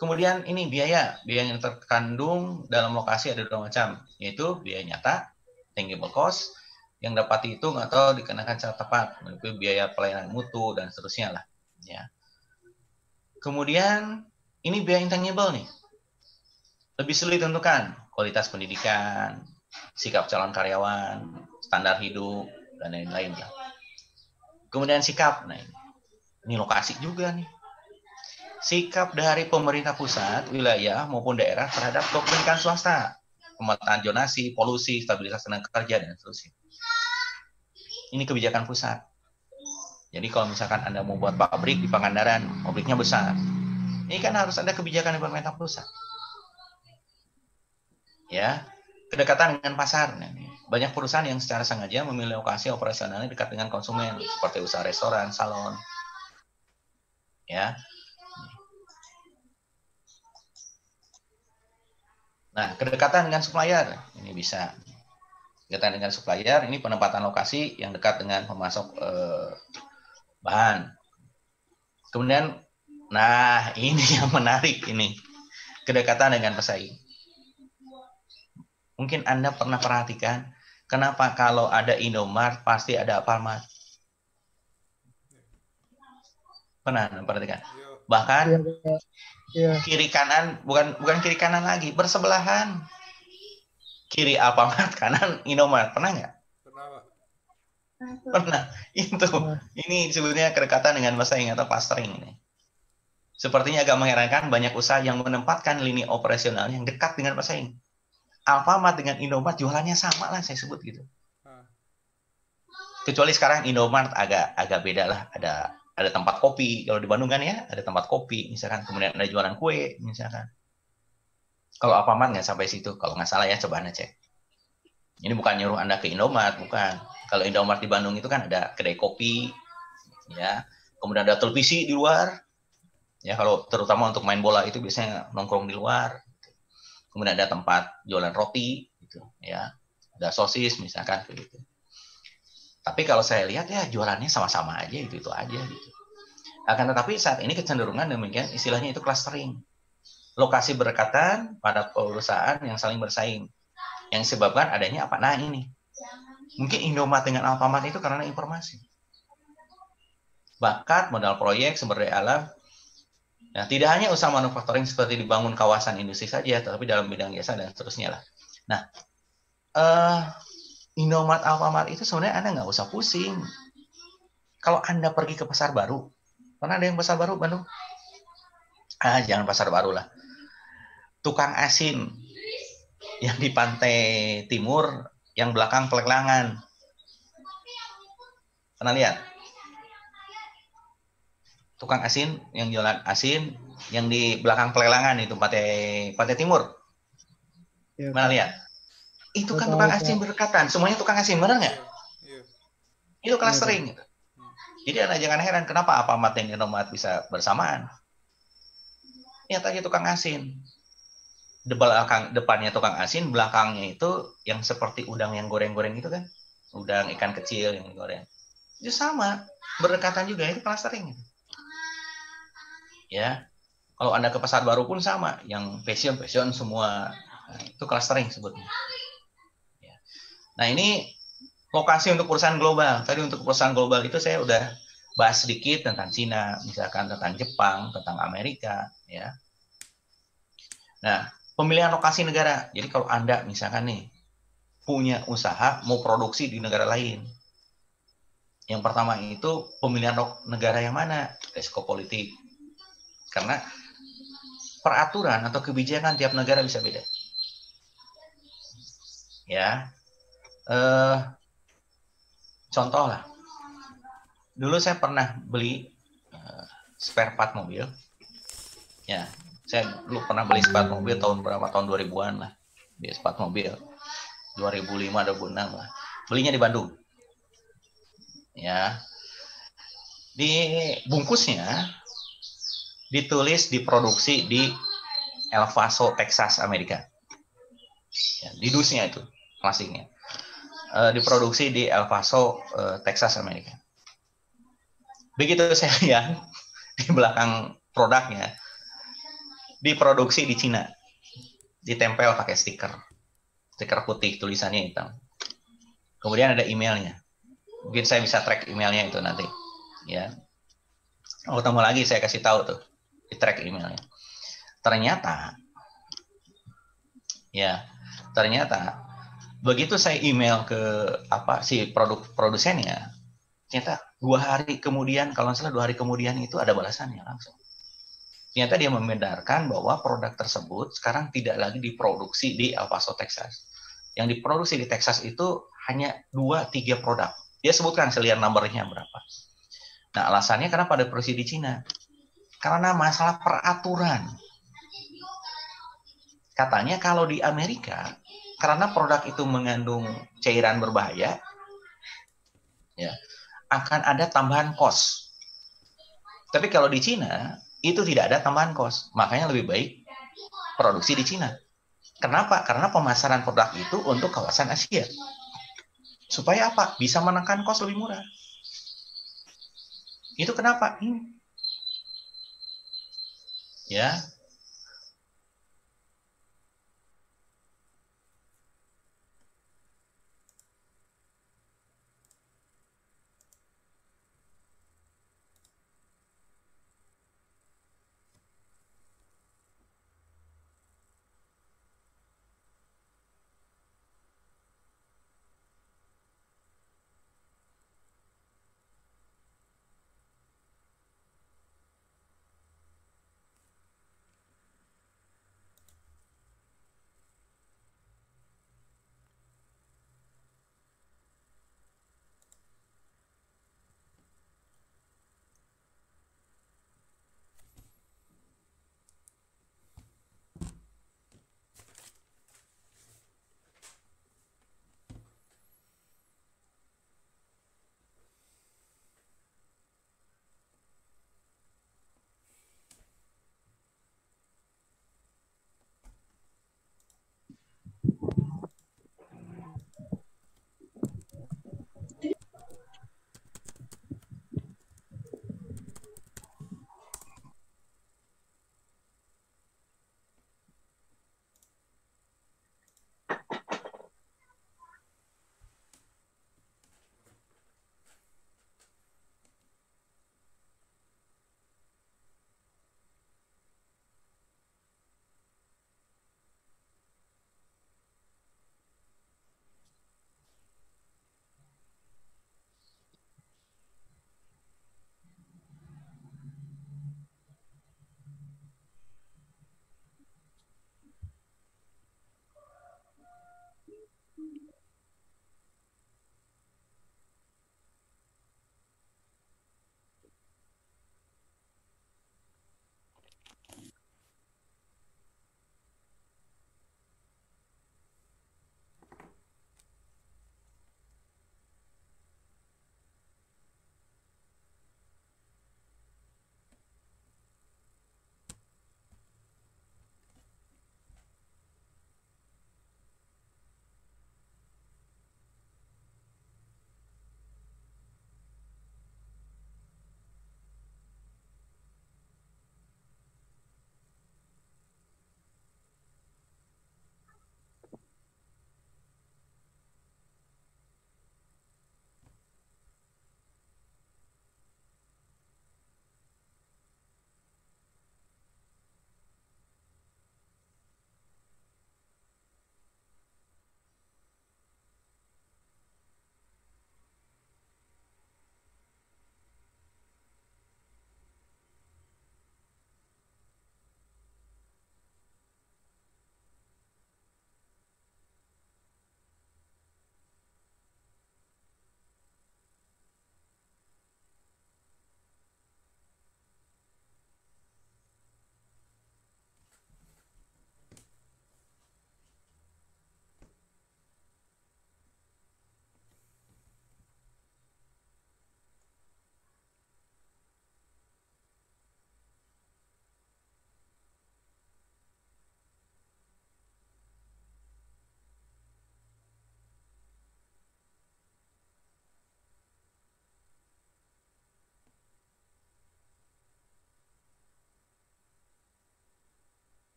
Kemudian ini biaya yang terkandung dalam lokasi ada dua macam, yaitu biaya nyata, tangible cost, yang dapat dihitung atau dikenakan secara tepat, yaitu biaya pelayanan mutu dan seterusnya lah. Ya. Kemudian ini biaya intangible nih, lebih sulit ditentukan, kualitas pendidikan, sikap calon karyawan, standar hidup, dan lain-lain. Kemudian sikap, nah ini lokasi juga nih. Sikap dari pemerintah pusat, wilayah maupun daerah terhadap kepemilikan swasta, pemetaan zonasi, polusi, stabilitas tenaga kerja, dan seterusnya. Ini kebijakan pusat. Jadi kalau misalkan Anda mau buat pabrik di Pangandaran, pabriknya besar, ini kan harus ada kebijakan dari pemerintah pusat. Ya, kedekatan dengan pasar. Banyak perusahaan yang secara sengaja memilih lokasi operasionalnya dekat dengan konsumen, seperti usaha restoran, salon. Ya. Nah, kedekatan dengan supplier, ini bisa. Kedekatan dengan supplier, ini penempatan lokasi yang dekat dengan pemasok bahan. Kemudian, nah ini yang menarik ini, kedekatan dengan pesaing. Mungkin Anda pernah perhatikan, kenapa kalau ada Indomart pasti ada Alfamart? Pernah perhatikan? Bahkan kiri kanan, bukan kiri kanan lagi, bersebelahan. Kiri Alfamart, kanan Indomart. Pernah nggak? Pernah. Itu. Ini sebetulnya kedekatan dengan pesaing atau clustering ini. Sepertinya agak mengherankan, banyak usaha yang menempatkan lini operasional yang dekat dengan pesaing. Alfamart dengan Indomart jualannya sama lah, saya sebut gitu. Kecuali sekarang Indomart agak beda lah. Ada tempat kopi, kalau di Bandung kan ya, ada tempat kopi misalkan, kemudian ada jualan kue misalkan. Kalau Alfamart nggak sampai situ, kalau nggak salah ya, coba Anda cek. Ini bukan nyuruh Anda ke Indomart, bukan. Kalau Indomart di Bandung itu kan ada kedai kopi, ya, kemudian ada televisi di luar, ya, kalau terutama untuk main bola itu biasanya nongkrong di luar. Kemudian ada tempat jualan roti, gitu, ya, ada sosis misalkan, gitu. Tapi kalau saya lihat ya jualannya sama-sama aja, itu aja gitu. Akan tetapi saat ini kecenderungan demikian, istilahnya itu clustering. Lokasi berdekatan pada perusahaan yang saling bersaing. Yang disebabkan adanya apa? Nah ini. Mungkin Indomart dengan Alfamart itu karena informasi. Bakat, modal proyek, sumber daya alam. Nah, tidak hanya usaha manufacturing seperti dibangun kawasan industri saja, tetapi dalam bidang jasa dan seterusnya lah. Nah, Indomart, Alfamart itu sebenarnya Anda nggak usah pusing. Kalau Anda pergi ke pasar baru, pernah ada yang pasar baru Bandung? Jangan pasar baru lah. Tukang asin yang di pantai timur, yang belakang Pelelangan. Pernah lihat? Tukang asin yang jualan asin yang di belakang Pelelangan itu pantai timur. Ya, mana lihat? Itu kan tukang asin berdekatan, semuanya tukang asin, benar nggak? Iya. Itu clustering. Gitu. Jadi Anda jangan heran kenapa Alfamart dan Indomart bisa bersamaan. Lihat aja tukang asin. Depannya tukang asin, belakangnya itu yang seperti udang yang goreng-goreng itu kan. Udang ikan kecil yang digoreng. Itu sama, berdekatan juga, itu clustering. Ya. Kalau Anda ke pasar baru pun sama, yang fashion semua, nah, itu clustering sebutnya. Nah, ini lokasi untuk perusahaan global. Tadi untuk perusahaan global itu saya udah bahas sedikit tentang Cina, misalkan tentang Jepang, tentang Amerika, ya. Nah, pemilihan lokasi negara. Jadi kalau Anda misalkan nih punya usaha mau produksi di negara lain, yang pertama itu pemilihan negara yang mana? Resiko politik. Karena peraturan atau kebijakan tiap negara bisa beda. Ya. Contoh lah, dulu saya pernah beli spare part mobil. Ya, saya dulu pernah beli spare part mobil tahun berapa? Tahun 2000-an lah. Beli spare part mobil 2005 2006 lah. Belinya di Bandung. Ya. Di bungkusnya ditulis diproduksi di El Paso, Texas, Amerika. Ya, di dusnya itu plastiknya. Diproduksi di El Paso, Texas, Amerika. Begitu saya lihat di belakang produknya, diproduksi di Cina, ditempel pakai stiker putih, tulisannya hitam. Kemudian ada emailnya. Mungkin saya bisa track emailnya itu nanti. Ya. Oh, ketemu lagi saya kasih tahu tuh. Di track emailnya. Ternyata begitu saya email ke si produsennya, ternyata 2 hari kemudian, kalau nggak salah 2 hari kemudian itu ada balasannya langsung. Ternyata dia membenarkan bahwa produk tersebut sekarang tidak lagi diproduksi di El Paso, Texas. Yang diproduksi di Texas itu hanya 2-3 produk. Dia sebutkan serial numbernya berapa. Nah, alasannya kenapa ada produksi di Cina? Karena masalah peraturan. Katanya kalau di Amerika, karena produk itu mengandung cairan berbahaya, ya, akan ada tambahan kos. Tapi kalau di Cina, itu tidak ada tambahan kos. Makanya lebih baik produksi di Cina. Kenapa? Karena pemasaran produk itu untuk kawasan Asia. Supaya apa? Bisa menekan kos lebih murah. Itu kenapa? Ya,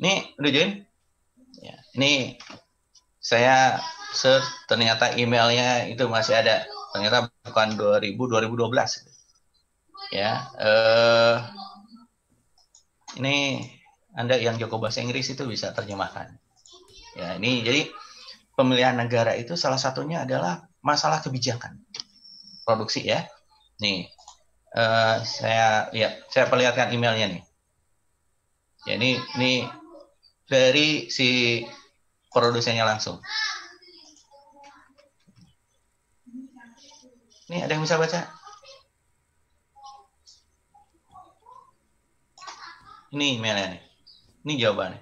Nih, udah join? Ya. Nih, saya search, ternyata emailnya itu masih ada. Ternyata bukan 2012. Ya, ini Anda yang Joko bahasa Inggris itu bisa terjemahkan. Ya, ini jadi pemilihan negara itu salah satunya adalah masalah kebijakan produksi ya. Nih, saya perlihatkan emailnya nih. Ya, ini dari si produsennya langsung. Ini ada yang bisa baca? Ini emailnya nih. Ini jawabannya.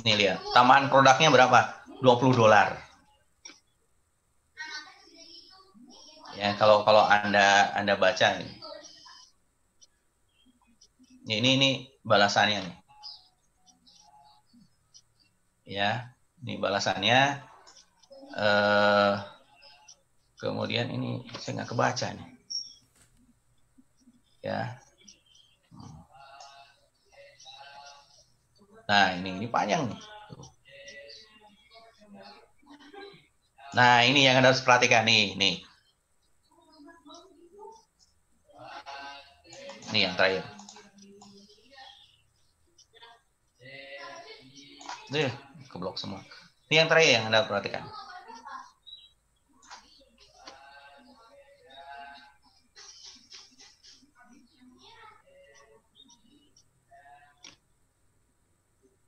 Ini lihat, tambahan produknya berapa? $20. Ya, kalau Anda baca nih. Ini balasannya nih. Ya, ini balasannya. Kemudian ini saya nggak kebaca nih. Ya. Nah, ini panjang nih. Nah, ini yang Anda harus perhatikan nih. Ini yang terakhir. Keblok semua. Ini yang terakhir yang Anda perhatikan.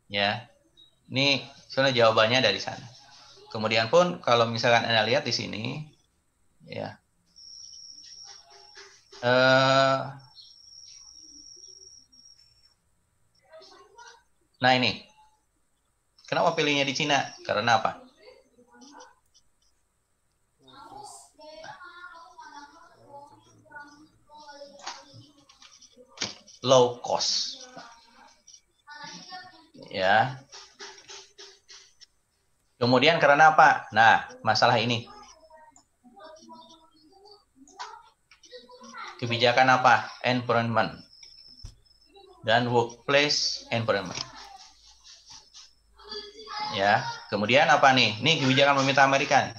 Ya. Ini sebenarnya jawabannya dari sana. Kemudian pun kalau misalkan Anda lihat di sini, ya. Nah ini, kenapa pilihnya di Cina? Karena apa? Low cost. Ya. Kemudian karena apa? Nah, masalah ini. Kebijakan apa? Environment dan workplace environment. Ya. Kemudian apa nih? Ini kebijakan pemerintah Amerika.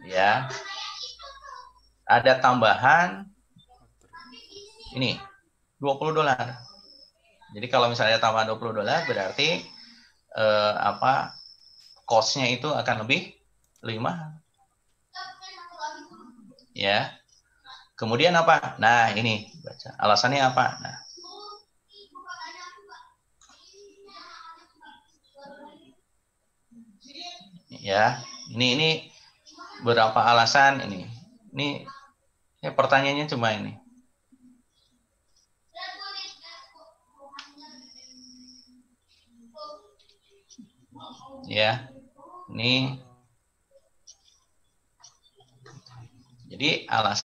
Ya. Ada tambahan ini $20. Jadi kalau misalnya tambahan $20 berarti cost-nya itu akan lebih mahal. Ya. Kemudian apa? Nah, ini baca. Alasannya apa? Nah. Ya. Ini berapa alasan ini? Ini pertanyaannya cuma ini. Ya. Ini jadi alasan